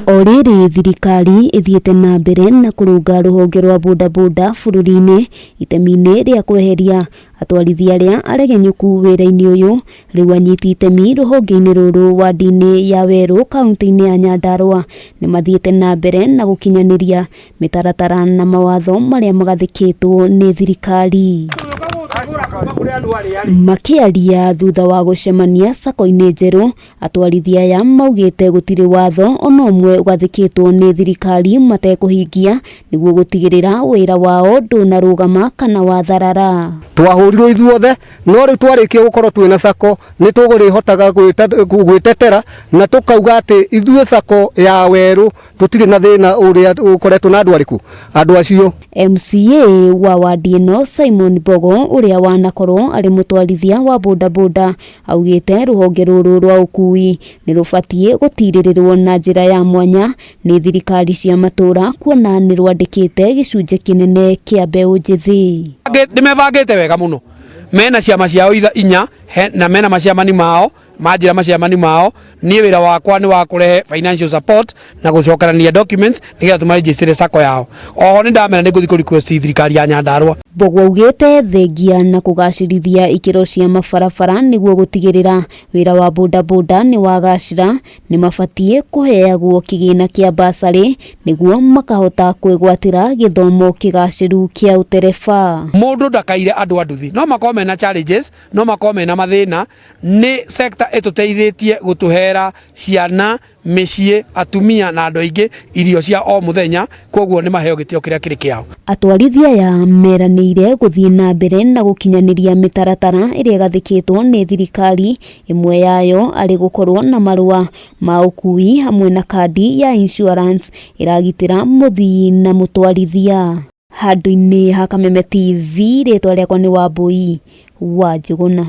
Oriri thirikari ithiete na mbere na kurunga ruhonge rwa bodaboda bururi-ini itemi-ini ria kweheria atwarithia aria aregenyuku wira-ini uyu riu anyiti itemi ruhonge-ini ruru wadi-ini ya Weru kaunti-ini ya Nyandarua ni mathiete na mbere na gukinyaniria mitaratara na mawatho maria magathikitwo ni thirikari. Makiaria thutha wa gucemania sako-ini njeru, atwarithia aya maugite gutiri watho ona umwe ugathikitwo ni thirikari matekuhingia niguo gutigirira wira wao ndunarugama kana watharara. Twahurirwo ithuothe no riu twarikia gukorwo twina sako ni tugurihotaga gwitetera na tukauga ati ithuĩ sako ya Weru tutiri na thina uria ukoretwo na andu acio. MCA wa wadi ino Simon Bogo uria wanakorwo ari mutwarithia wa bodaboda augite ruhonge ruru rwa ukui ni rubatie gutiririrwo na njira ya mwanya ni thirikari cia matura kuona ni rwandikite gicunje kinene kia mbeu njithi. Nimebangite wega muno mena ciama ciao inya na mena maciamani mao majira maciamani mao ni wira wakwa ni wa kurehe financial support na gucokerania documents nigetha tumaregister sako yao. Oho ni ndamena ni guthi request thirikari ya Nyandarua. Bogo augite thengia na kugacirithia ikiro cia mabarabara niguo gutigirira wira wa bodaboda ni wagacira ni mabatie kuheagwo kigina kia basari niguo makahota kwigwatira githomo kigaciru kia utereba. Mundu ndakaire andu nduthi no makome na challenges no makome na mathina ni sector etuteithitie gutuhera ciana micii atumia na andu aingi irio cia o muthenya koguo ni maheo gitio kiria kiri kiao. Atwarithia ya meranire guthii na mbere na gukinyaniria mitaratara iria gathikitwo ni thirikari, imwe yayo ari gukorwo na marua ma ukui hamwe na kandi ya insurance iragitira muthii na mutwarithia. Handu-ini ha Kameme TV ritwa riakwa ni Wambui wa Njuguna.